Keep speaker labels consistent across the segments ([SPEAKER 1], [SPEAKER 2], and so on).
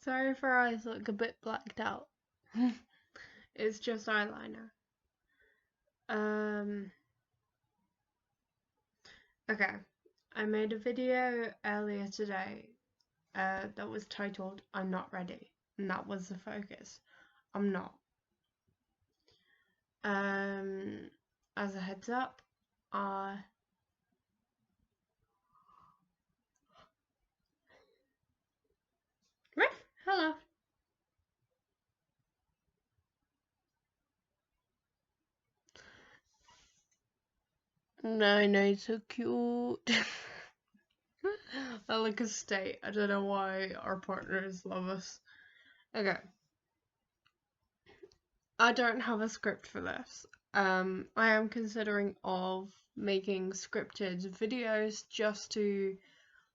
[SPEAKER 1] Sorry if our eyes look a bit blacked out. It's just eyeliner. Okay. I made a video earlier today that was titled "I'm not ready," and that was the focus. I'm not. As a heads up, right, hello. No, so cute. I look a state. I don't know why our partners love us. Okay. I don't have a script for this. I am considering of making scripted videos just to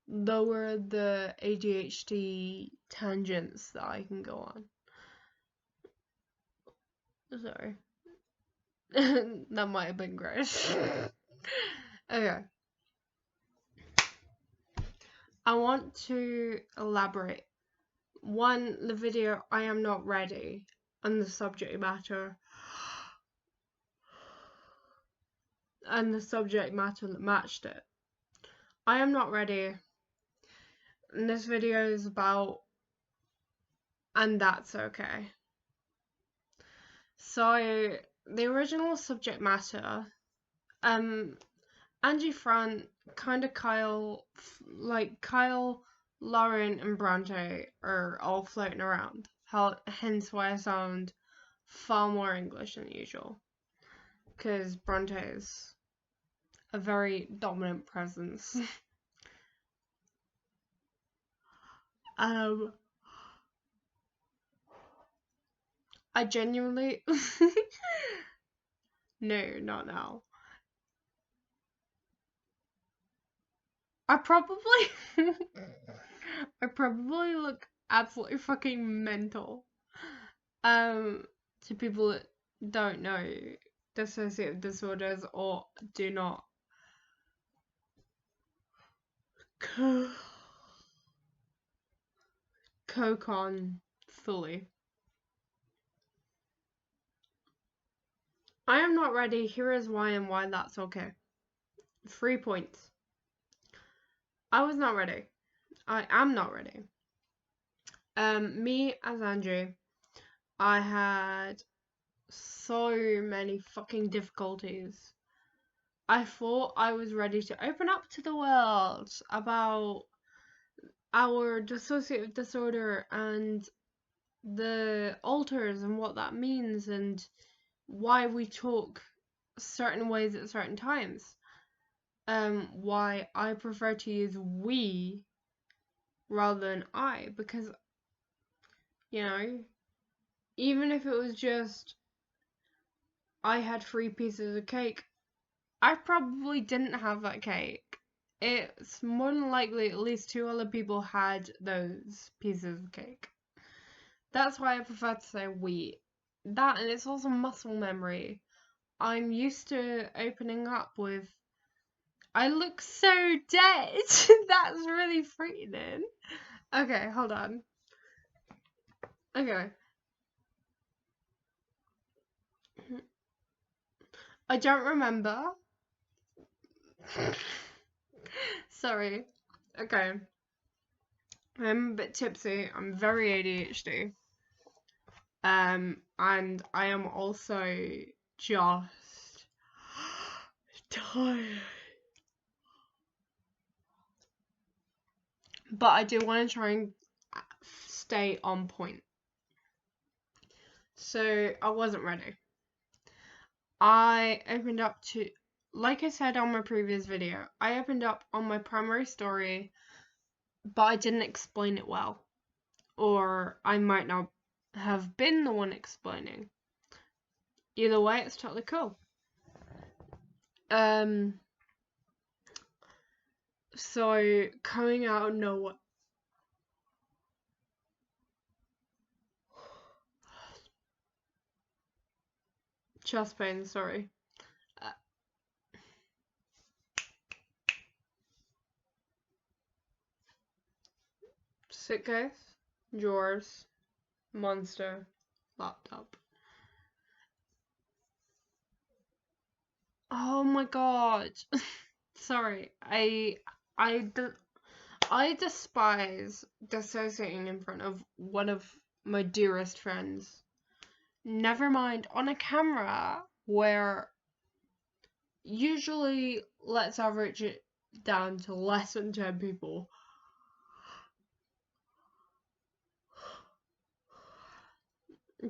[SPEAKER 1] lower the ADHD tangents that I can go on. Sorry. That might have been gross. Okay. I want to elaborate. One, the video I am not ready, and the subject matter. And the subject matter that matched it. I am not ready. And this video is about, and that's okay. So the original subject matter, Anji, Fran, kind of Kyle, Lauren, and Bronte are all floating around. Hence why I sound far more English than usual, because Bronte is a very dominant presence. I genuinely no, not now. I probably I probably look absolutely fucking mental. To people that don't know dissociative disorders or do not co-con fully. I am not ready. Here is why and why that's okay. 3 points. I was not ready. I am not ready. Me as Anji, I had so many fucking difficulties. I thought I was ready to open up to the world about our dissociative disorder and the alters and what that means and why we talk certain ways at certain times. Why I prefer to use we rather than I, because, you know, even if it was just I had 3 pieces of cake, I probably didn't have that cake. It's more than likely at least 2 other people had those pieces of cake. That's why I prefer to say we. That, and it's also muscle memory. I'm used to opening up with, I look so dead. That's really frightening. Okay, hold on. Okay. I don't remember. Sorry. Okay. I'm a bit tipsy. I'm very ADHD. And I am also just tired. But I do want to try and stay on point. So I wasn't ready. I opened up to, like I said on my previous video, I opened up on my primary story, but I didn't explain it well. Or I might not have been the one explaining. Either way, it's totally cool. So coming out of nowhere. Chest pain, sorry. Sick guys? drawers, monster, laptop. Oh my god. Sorry. I despise dissociating in front of one of my dearest friends. Never mind on a camera where usually let's average it down to less than 10 people.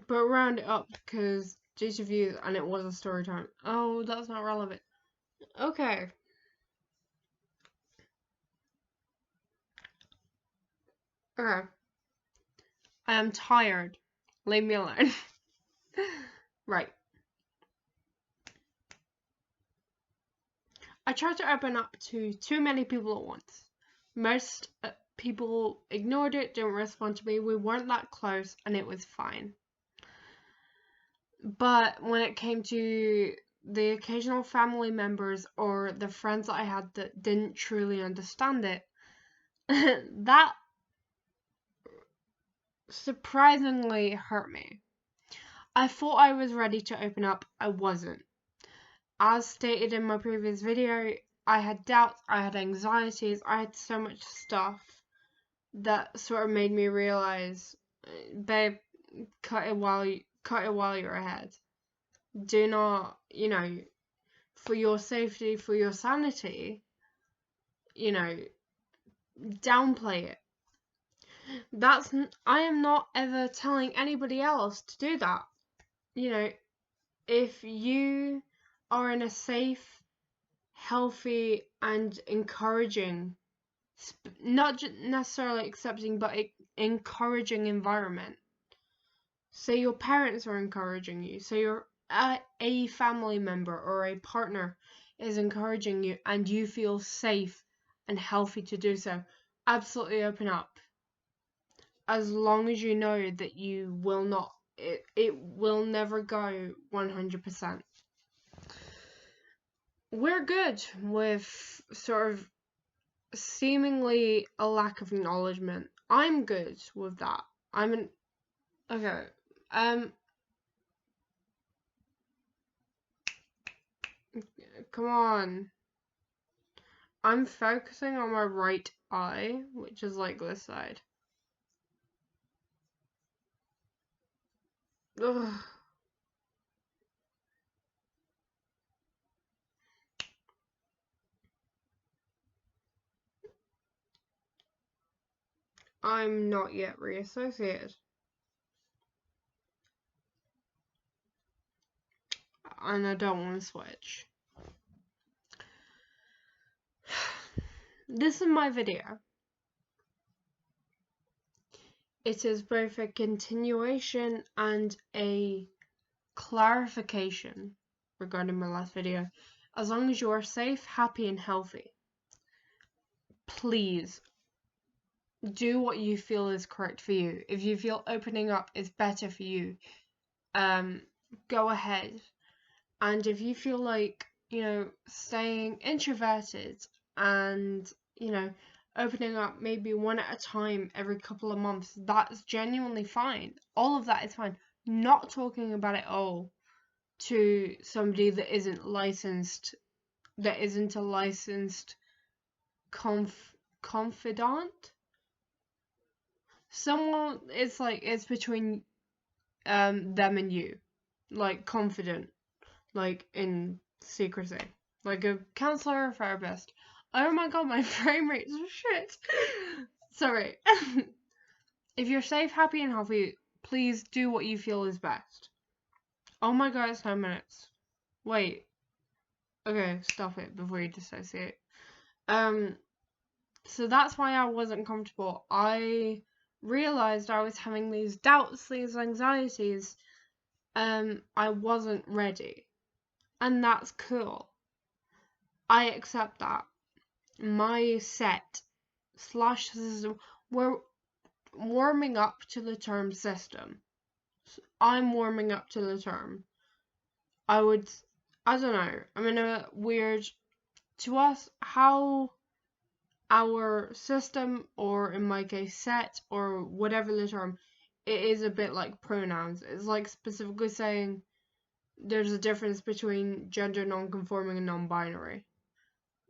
[SPEAKER 1] But round it up because due to views and it was a story time. Oh, that's not relevant. Okay. Okay. I am tired. Leave me alone. Right. I tried to open up to too many people at once. Most people ignored it, didn't respond to me. We weren't that close, and it was fine. But when it came to the occasional family members or the friends that I had that didn't truly understand it, that surprisingly hurt me. I thought I was ready to open up. I wasn't. As stated in my previous video, I had doubts, I had anxieties, I had so much stuff that sort of made me realize, babe, cut it while you're ahead. Do not, for your safety, for your sanity, downplay it. I am not ever telling anybody else to do that. If you are in a safe, healthy, and encouraging, not necessarily accepting, but encouraging environment. Say your parents are encouraging you, so a family member or a partner is encouraging you and you feel safe and healthy to do so, absolutely open up. As long as you know that you will not, it will never go 100%. We're good with sort of seemingly a lack of acknowledgement. I'm good with that. Okay. Come on. I'm focusing on my right eye, which is like this side. Ugh. I'm not yet reassociated. And I don't want to switch. This is my video. It is both a continuation and a clarification regarding my last video. As long as you are safe, happy, and healthy, please do what you feel is correct for you. If you feel opening up is better for you, go ahead. And if you feel like, staying introverted and, opening up maybe one at a time every couple of months, that's genuinely fine. All of that is fine. Not talking about it all to somebody that isn't licensed, that isn't a licensed confidant. Someone, it's between them and you, like confident, like in secrecy, like a counselor or therapist. Oh my god, my frame rate's shit. Sorry. If you're safe, happy, and healthy, please do what you feel is best. Oh my god, it's 9 minutes. Wait. Okay, stop it before you dissociate. So that's why I wasn't comfortable. I realized I was having these doubts, these anxieties. I wasn't ready. And that's cool. I accept that. My set / system, we're warming up to the term system. I'm warming up to the term. I don't know, I'm in a weird, to us, how our system, or in my case set, or whatever the term, it is a bit like pronouns. It's like specifically saying there's a difference between gender non-conforming and non-binary.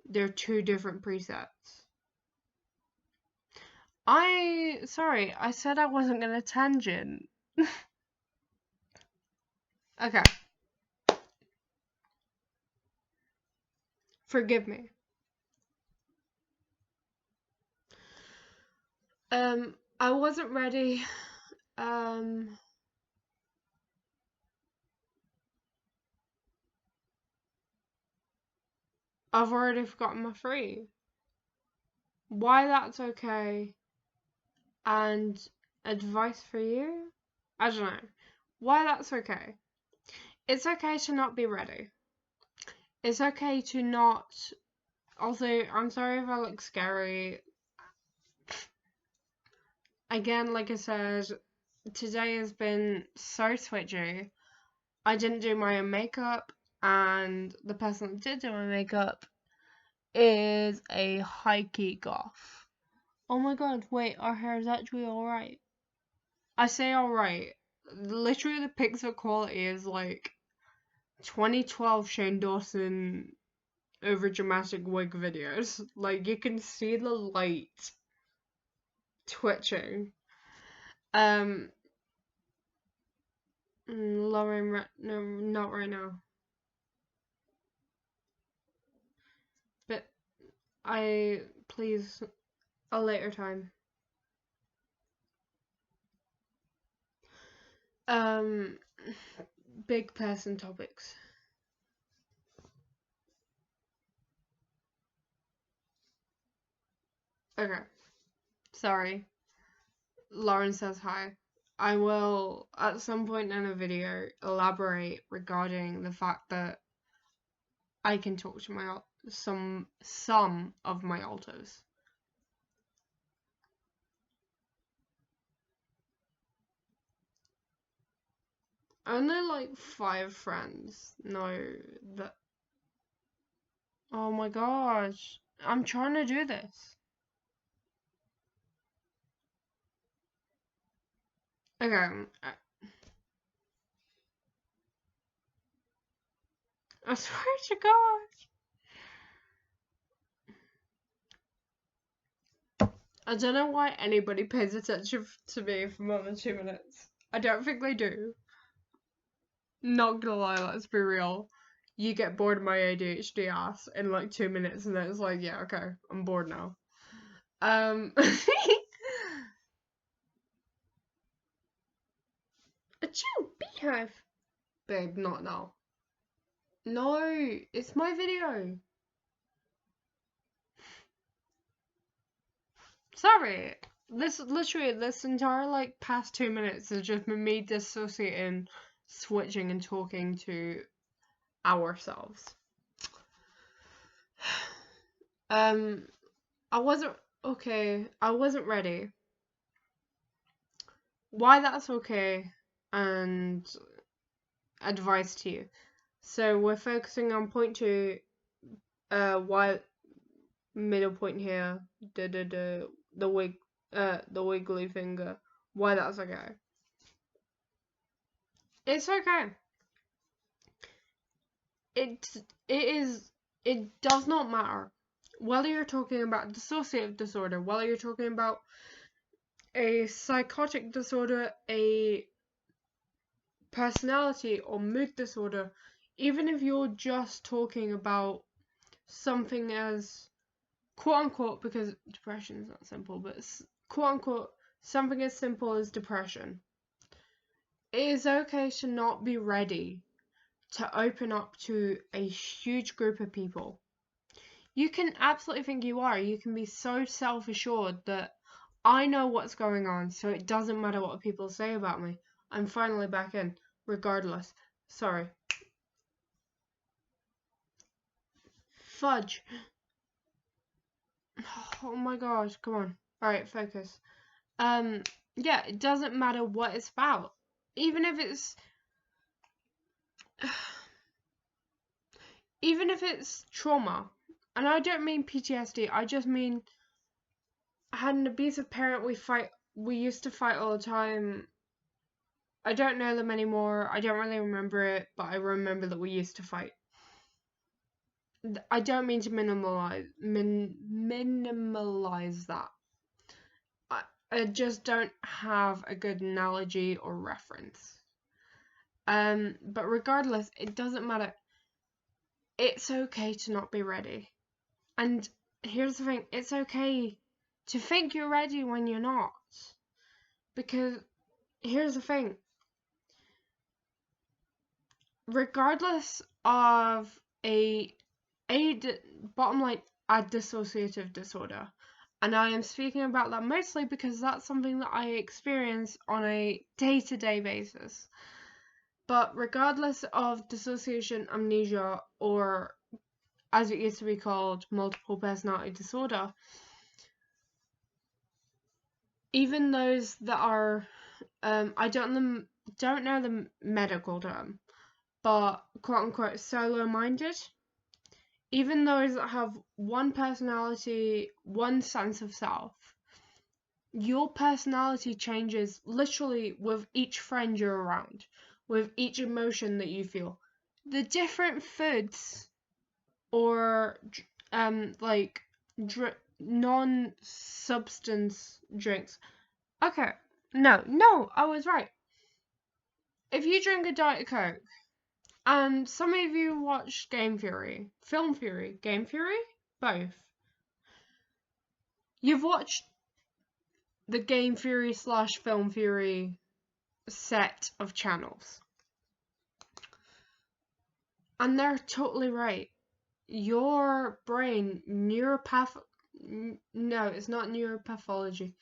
[SPEAKER 1] They're two different presets. Sorry, I said I wasn't gonna tangent. Okay. Forgive me. I wasn't ready. I've already forgotten my free. Why that's okay, and advice for you? I don't know. Why that's okay. It's okay to not be ready. It's okay to not. Also, I'm sorry if I look scary. Again, like I said, today has been so twitchy. I didn't do my own makeup, and the person that did do my makeup is a high key goth. Oh my god, wait, our hair is actually alright. I say alright. Literally, the pixel quality is like 2012 Shane Dawson over dramatic wig videos. Like, you can see the light twitching. Lowering, no, not right now. But please, a later time. Big person topics. Okay. Sorry. Lauren says hi. I will, at some point in a video, elaborate regarding the fact that I can talk to my some of my altos. Only like 5 friends know that. Oh my gosh, I'm trying to do this. Okay, I swear to God. I don't know why anybody pays attention to me for more than 2 minutes. I don't think they do. Not gonna lie, let's be real. You get bored of my ADHD ass in like 2 minutes, and then it's like, yeah, okay, I'm bored now. Achoo, beehive. Babe, not now. No, it's my video. Sorry. This entire like past 2 minutes has just been me dissociating, switching, and talking to ourselves. I wasn't I wasn't ready. Why that's okay, and advice to you. So we're focusing on point 2, why middle point here, the wiggly finger. Why that's okay. It's okay. It does not matter whether you're talking about dissociative disorder, whether you're talking about a psychotic disorder, a personality or mood disorder, even if you're just talking about something as quote unquote, because depression is not simple, but quote unquote something as simple as depression. It is okay to not be ready to open up to a huge group of people. You can absolutely think you are. You can be so self-assured that I know what's going on, so it doesn't matter what people say about me. I'm finally back in, regardless. Sorry. Fudge. Oh my gosh, come on. Alright, focus. Yeah, it doesn't matter what it's about. Even if it's trauma. And I don't mean PTSD, I just mean I had an abusive parent. We used to fight all the time. I don't know them anymore. I don't really remember it, but I remember that we used to fight. I don't mean to minimalize that. I just don't have a good analogy or reference. But regardless, it doesn't matter. It's okay to not be ready. And here's the thing, it's okay to think you're ready when you're not. Because here's the thing, regardless of bottom line, a dissociative disorder. And I am speaking about that mostly because that's something that I experience on a day-to-day basis. But regardless of dissociation, amnesia, or as it used to be called, multiple personality disorder, even those that are, I don't know the medical term, but quote unquote solo-minded, even those that have one personality, one sense of self, your personality changes literally with each friend you're around, with each emotion that you feel. The different foods or like non-substance drinks. Okay, no, I was right. If you drink a Diet Coke, and some of you watched Game Theory, Film Theory, Game Theory, both. You've watched the Game Theory / Film Theory set of channels. And they're totally right. Your brain, no, it's not neuropathology.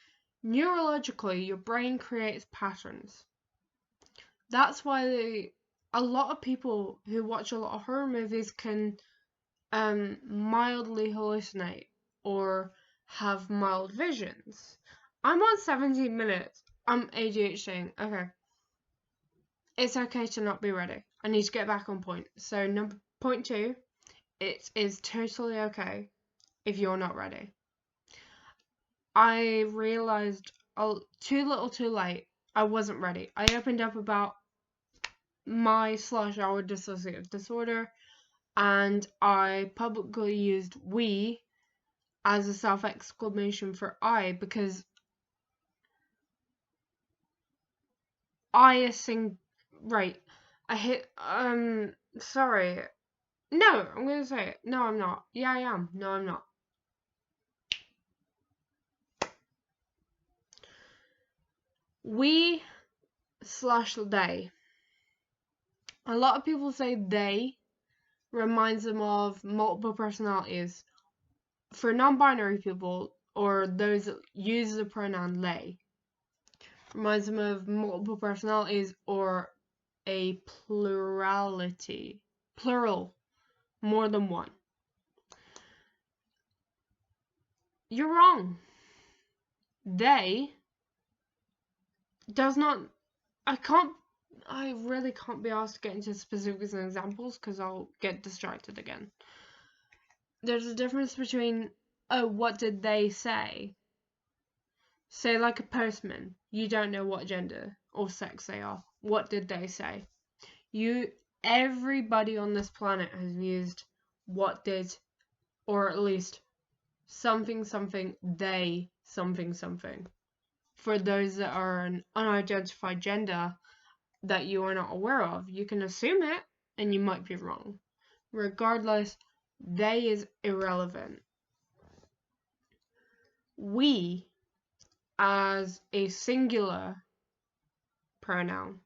[SPEAKER 1] Neurologically, your brain creates patterns. That's why a lot of people who watch a lot of horror movies can mildly hallucinate or have mild visions. I'm on 17 minutes. I'm ADHDing. Okay. It's okay to not be ready. I need to get back on point. So point 2, it is totally okay if you're not ready. I realized too little too late. I wasn't ready. I opened up about my /our dissociative disorder, and I publicly used we as a self-exclamation for I, because I right. I hit sorry. No, I'm gonna say it. No, I'm not. Yeah, I am. No, I'm not. We / they. A lot of people say they reminds them of multiple personalities. For non-binary people, or those that use the pronoun they, reminds them of multiple personalities or a plurality. Plural. More than one. You're wrong. They does not. I really can't be asked to get into specifics and examples because I'll get distracted again. There's a difference between, oh, what did they say? Say like a postman, you don't know what gender or sex they are. What did they say? Everybody on this planet has used what did, or at least something they something. For those that are an unidentified gender that you are not aware of, you can assume it and you might be wrong. Regardless, they is irrelevant. We, as a singular pronoun,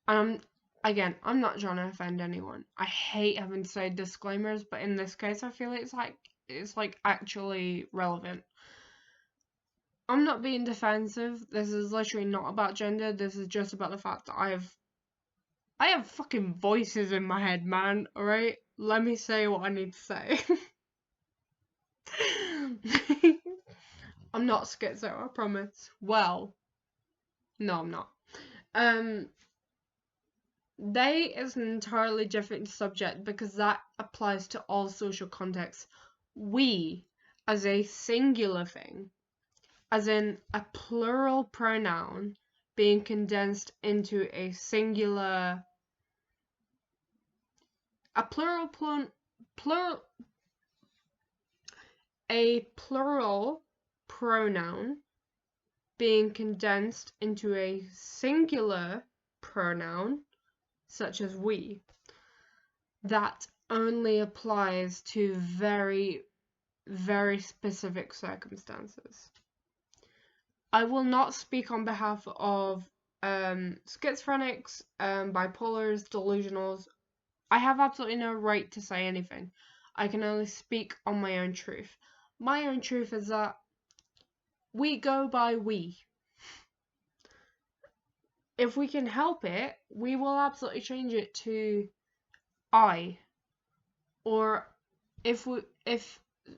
[SPEAKER 1] and I'm not trying to offend anyone. I hate having to say disclaimers, but in this case, I feel it's like actually relevant. I'm not being defensive. This is literally not about gender. This is just about the fact that I have fucking voices in my head, man. Alright? Let me say what I need to say. I'm not schizo, I promise. Well, no, I'm not. They is an entirely different subject because that applies to all social contexts. We, as a singular thing, as in a plural pronoun being condensed into a singular, a plural pronoun being condensed into a singular pronoun, such as we, that only applies to very, very specific circumstances. I will not speak on behalf of schizophrenics, bipolars, delusionals. I have absolutely no right to say anything. I can only speak on my own truth. My own truth is that we go by we. If we can help it, we will absolutely change it to I. Or if,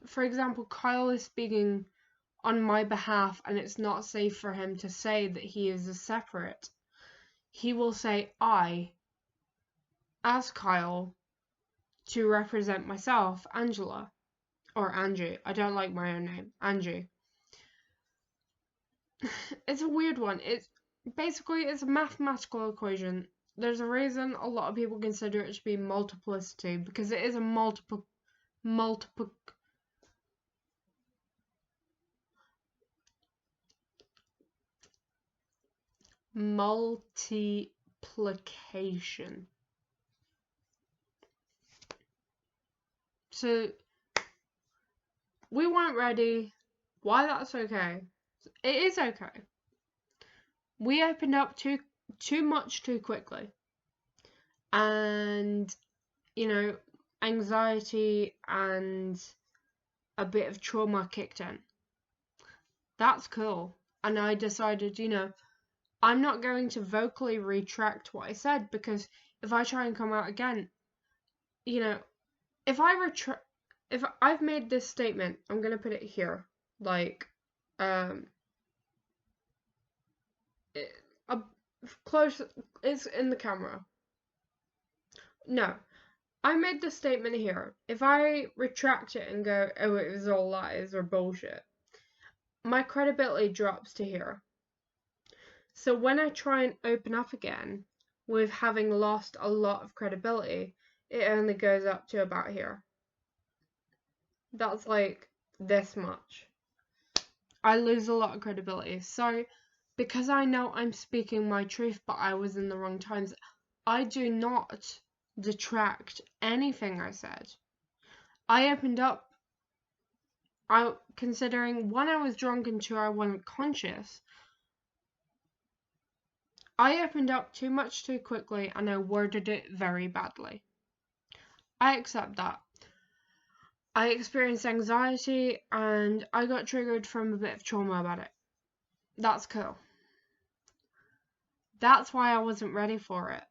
[SPEAKER 1] for example, Kyle is speaking on my behalf and it's not safe for him to say that he is a separate, he will say I, as Kyle, to represent myself, Angela, or Anji. I don't like my own name, Anji. It's a weird one. It's a mathematical equation. There's a reason a lot of people consider it to be multiplicity, because it is a multiplication. So we weren't ready. Why? That's okay. It is okay. We opened up too much too quickly. And, anxiety and a bit of trauma kicked in. That's cool. And I decided, I'm not going to vocally retract what I said, because if I try and come out again, if I've made this statement, I'm going to put it here, close, it's in the camera. No, I made the statement here. If I retract it and go, oh, it was all lies or bullshit, my credibility drops to here. So when I try and open up again with having lost a lot of credibility, it only goes up to about here. That's like this much. I lose a lot of credibility. So because I know I'm speaking my truth, but I was in the wrong times, I do not detract anything I said. I opened up, considering 1, I was drunk, and 2, I wasn't conscious. I opened up too much too quickly, and I worded it very badly. I accept that. I experienced anxiety, and I got triggered from a bit of trauma about it. That's cool. That's why I wasn't ready for it.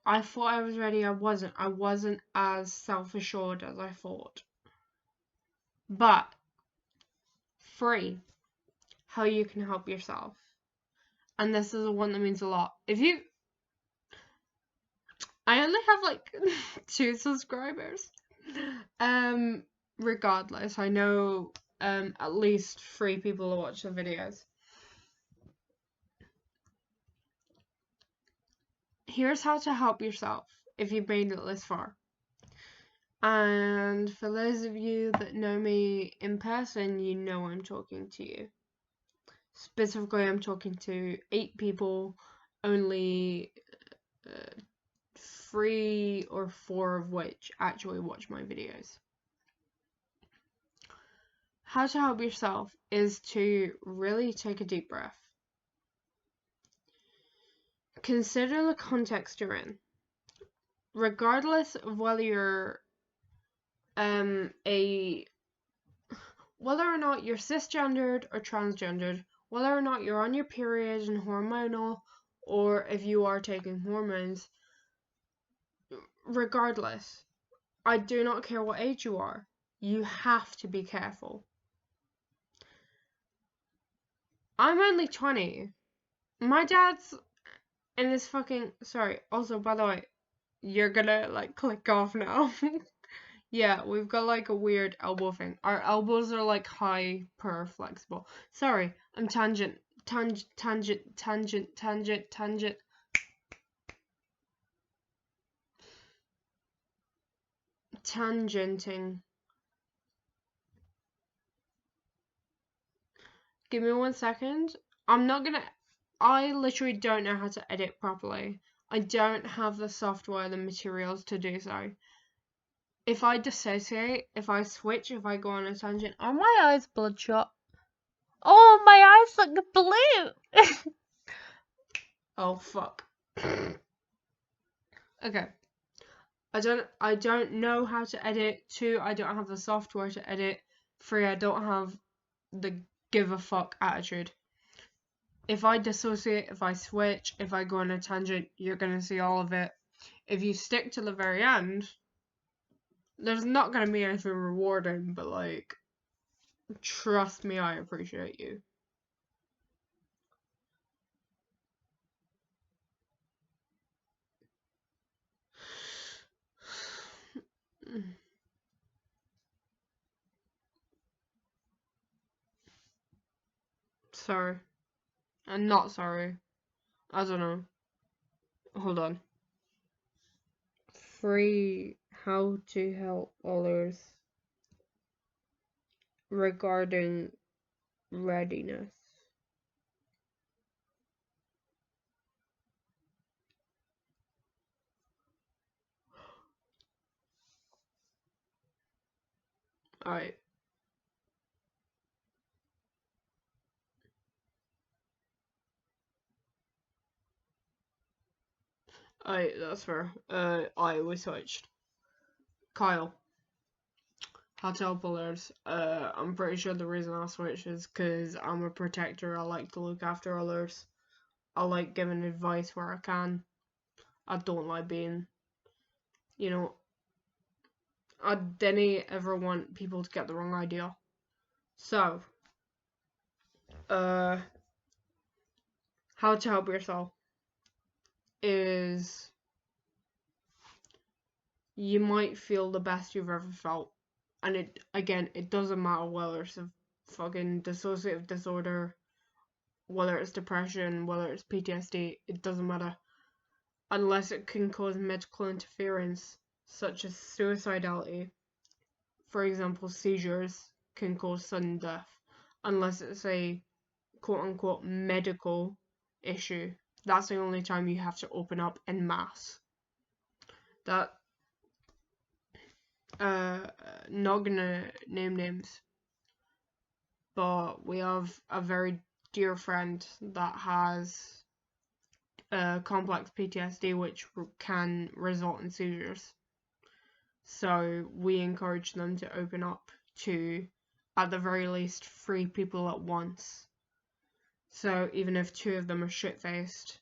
[SPEAKER 1] I thought I was ready. I wasn't. I wasn't as self-assured as I thought. But, free, how you can help yourself. And this is the one that means a lot. I only have 2 subscribers. Regardless, I know at least 3 people will watch the videos. Here's how to help yourself if you've made it this far. And for those of you that know me in person, you know I'm talking to you. Specifically, I'm talking to 8 people, only 3 or 4 of which actually watch my videos. How to help yourself is to really take a deep breath. Consider the context you're in. Regardless of whether you're whether or not you're cisgendered or transgendered, whether or not you're on your period and hormonal, or if you are taking hormones, regardless, I do not care what age you are, you have to be careful. I'm only 20. My dad's in this fucking, sorry, also, by the way, you're gonna click off now. Yeah, we've got like a weird elbow thing. Our elbows are like hyper flexible. Sorry, I'm tangent. Tangent. Tangenting. Give me 1 second. I'm not gonna. I literally don't know how to edit properly. I don't have the software, the materials to do so. If I dissociate, if I switch, if I go on a tangent, are my eyes bloodshot? Oh, my eyes look blue! Oh, fuck. Okay. I don't know how to edit. 2, I don't have the software to edit. 3, I don't have the give a fuck attitude. If I dissociate, if I switch, if I go on a tangent, you're gonna see all of it. If you stick to the very end, there's not gonna be anything rewarding, but like, trust me, I appreciate you. Sorry. I'm not sorry. I don't know. Hold on. Free how to help others regarding readiness. Alright. Alright, that's fair. We switched. Kyle. How to help others. I'm pretty sure the reason I switched is because I'm a protector. I like to look after others. I like giving advice where I can. I don't like being, you know, I didn't ever want people to get the wrong idea. So, how to help yourself is you might feel the best you've ever felt. And it doesn't matter whether it's a fucking dissociative disorder, whether it's depression, whether it's PTSD, it doesn't matter. Unless it can cause medical interference, such as suicidality. For example, seizures can cause sudden death. Unless it's a quote unquote medical issue. That's the only time you have to open up en masse. That not gonna name names, but we have a very dear friend that has complex PTSD, which can result in seizures. So we encourage them to open up to, at the very least, 3 people at once. So even if 2 of them are shit-faced,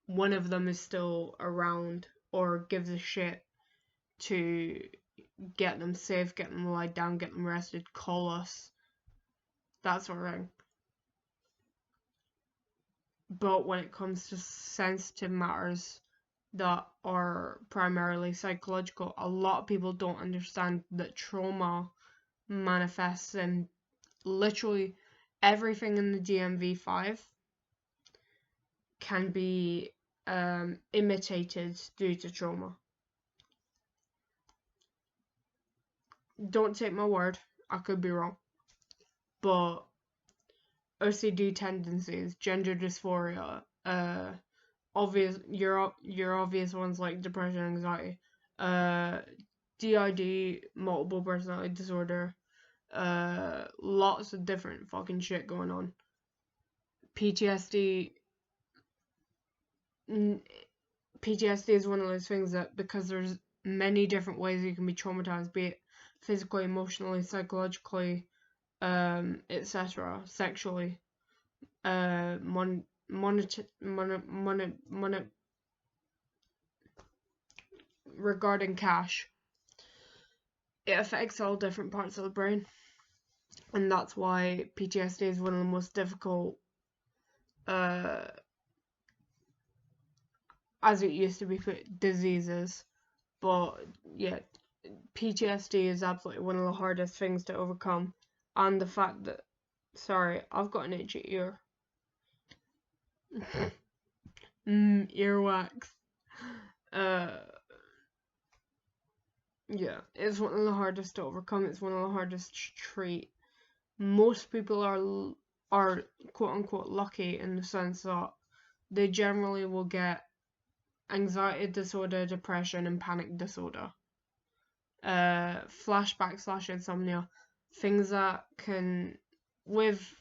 [SPEAKER 1] one of them is still around or gives a shit to get them safe, get them lied down, get them rested, call us, that sort of thing. But when it comes to sensitive matters that are primarily psychological, a lot of people don't understand that trauma manifests in literally everything in the DMV5 can be imitated due to trauma. Don't take my word, I could be wrong. But OCD tendencies, gender dysphoria, your obvious ones like depression, anxiety, DID, multiple personality disorder, lots of different fucking shit going on. PTSD is one of those things that, because there's many different ways you can be traumatized, be it physically, emotionally, psychologically, etc., sexually, regarding cash, it affects all different parts of the brain, and that's why PTSD is one of the most difficult, as it used to be put, diseases. But yeah, PTSD is absolutely one of the hardest things to overcome, and the fact that, sorry, I've got an itchy ear. Earwax. Yeah, it's one of the hardest to overcome. It's one of the hardest to treat. Most people are quote unquote lucky in the sense that they generally will get anxiety disorder, depression, and panic disorder. Flashback / insomnia, things that can, with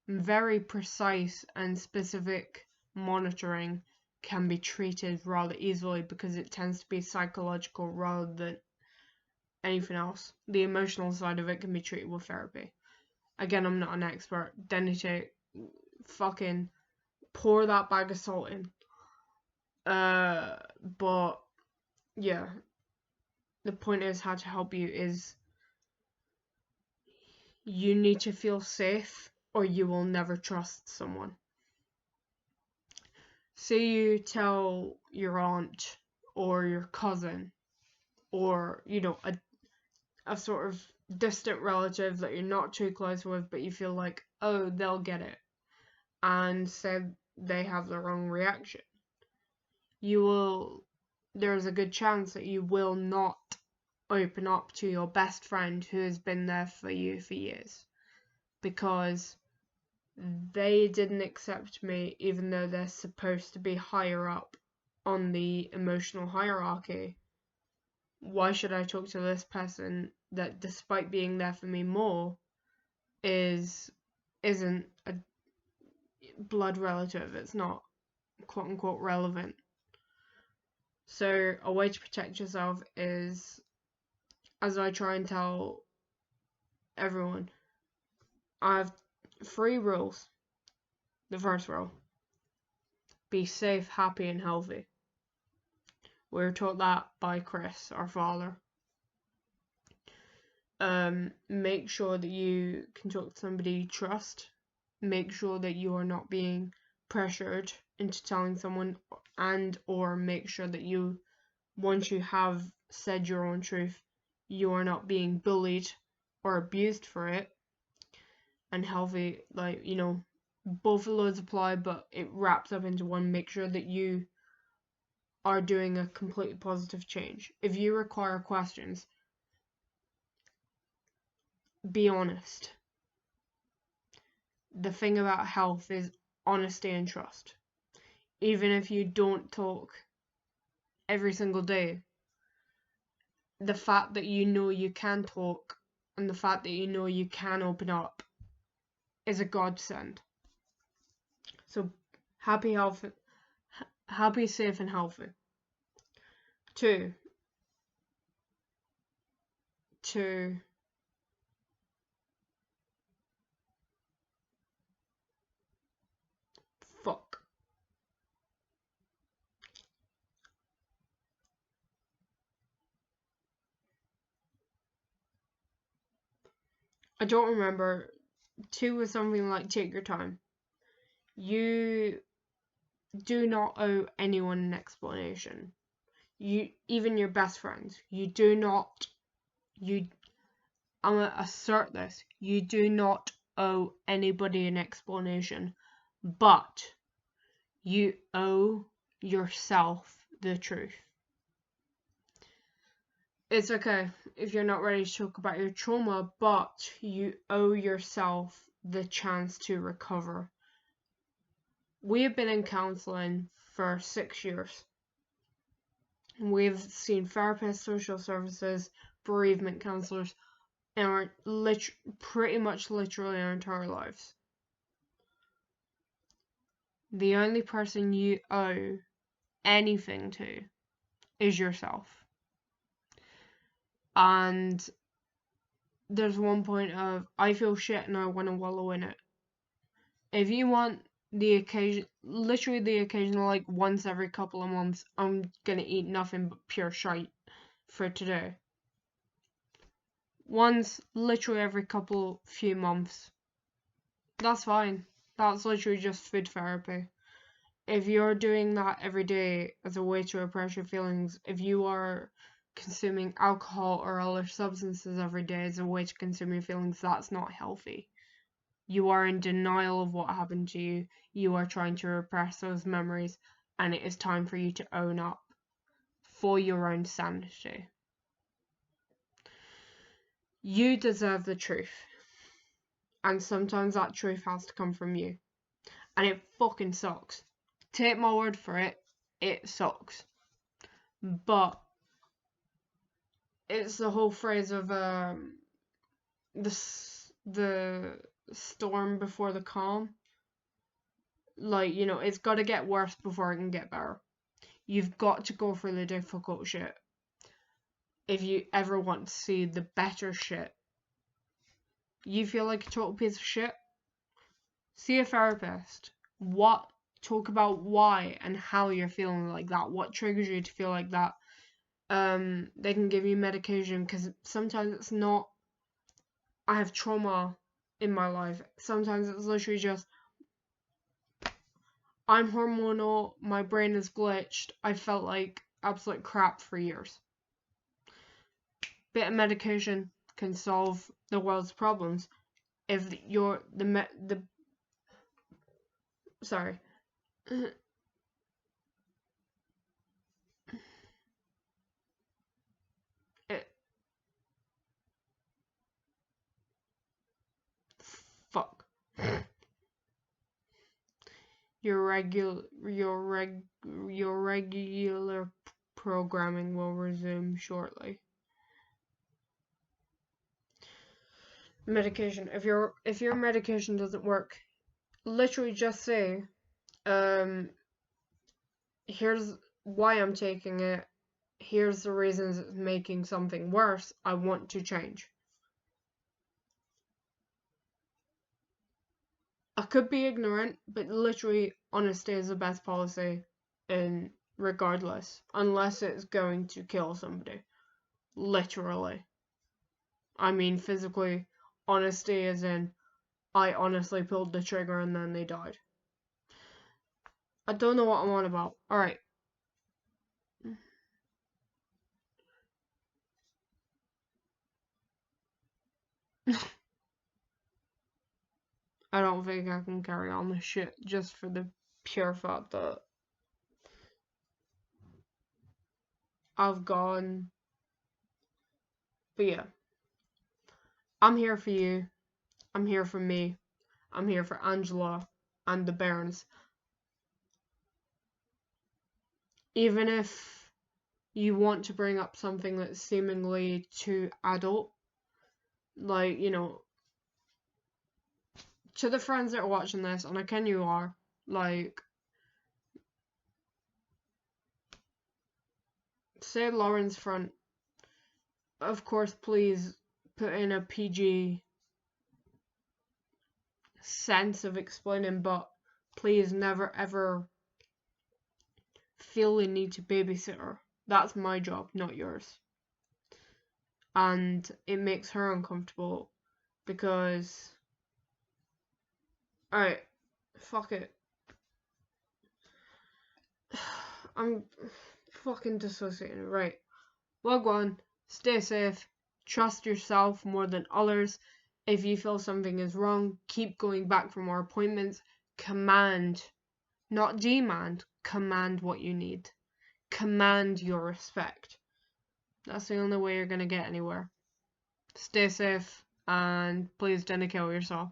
[SPEAKER 1] very precise and specific monitoring, can be treated rather easily because it tends to be psychological rather than anything else. The emotional side of it can be treated with therapy. Again, I'm not an expert. Then you take fucking pour that bag of salt in. But yeah, the point is how to help you is you need to feel safe or you will never trust someone. Say you tell your aunt or your cousin or, you know, a sort of distant relative that you're not too close with, but you feel like, oh, they'll get it, and say they have the wrong reaction. There's a good chance that you will not open up to your best friend who has been there for you for years because they didn't accept me even though they're supposed to be higher up on the emotional hierarchy. Why should I talk to this person that, despite being there for me more, isn't a blood relative? It's not quote unquote relevant. So a way to protect yourself is, as I try and tell everyone, I have 3 rules. The first rule: be safe, happy, and healthy. We were taught that by Chris, our father. Make sure that you can talk to somebody you trust. Make sure that you are not being pressured into telling someone, and or make sure that you, once you have said your own truth, you are not being bullied or abused for it. And healthy, like, you know, both of those apply, but it wraps up into one. Make sure that you are doing a completely positive change. If you require questions, be honest. The thing about health is honesty and trust. Even if you don't talk every single day, the fact that you know you can talk and the fact that you know you can open up is a godsend. So happy, healthy, happy, safe, and healthy. 2. Fuck. I don't remember. 2 was something like take your time. You do not owe anyone an explanation. You, even your best friends, you do not, I'm gonna assert this, you do not owe anybody an explanation, but you owe yourself the truth. It's okay if you're not ready to talk about your trauma, but you owe yourself the chance to recover. We have been in counseling for 6 years. We've seen therapists, social services, bereavement counselors in our pretty much literally our entire lives. The only person you owe anything to is yourself. And there's one point of, I feel shit and I want to wallow in it. If you want the occasional, like once every couple of months, I'm gonna eat nothing but pure shite for today. Once, literally every few months, that's fine. That's literally just food therapy. If you're doing that every day as a way to repress your feelings, if you are consuming alcohol or other substances every day as a way to consume your feelings, that's not healthy. You are in denial of what happened to you. You are trying to repress those memories, and it is time for you to own up for your own sanity. You deserve the truth. And sometimes that truth has to come from you. And it fucking sucks. Take my word for it, it sucks. But it's the whole phrase of the storm before the calm. Like, you know, it's got to get worse before it can get better. You've got to go for the difficult shit if you ever want to see the better shit. You feel like a total piece of shit? See a therapist. Talk about why and how you're feeling like that. What triggers you to feel like that? They can give you medication, because sometimes it's not, I have trauma in my life. Sometimes it's literally just, I'm hormonal, my brain is glitched, I felt like absolute crap for years. Bit of medication can solve the world's problems. If you're sorry. It, fuck. Your regular programming will resume shortly. Medication. If your medication doesn't work, literally just say, here's why I'm taking it. Here's the reasons it's making something worse. I want to change. I could be ignorant, but literally honesty is the best policy, and regardless, unless it's going to kill somebody. Literally. I mean physically, honesty as in, I honestly pulled the trigger and then they died. I don't know what I'm on about. Alright. I don't think I can carry on this shit just for the pure fact that I've gone. But yeah. I'm here for you. I'm here for me. I'm here for Angela and the Bairns. Even if you want to bring up something that's seemingly too adult, like, you know, to the friends that are watching this, and I ken you are, like, say Lauren's front, of course, please put in a PG sense of explaining, but please never ever feel the need to babysit her. That's my job, not yours. And it makes her uncomfortable because, alright, fuck it. I'm fucking dissociating. Right. Well, go on. Stay safe. Trust yourself more than others. If you feel something is wrong, keep going back for more appointments. Command, not demand, command what you need. Command your respect. That's the only way you're going to get anywhere. Stay safe, and please don't kill yourself.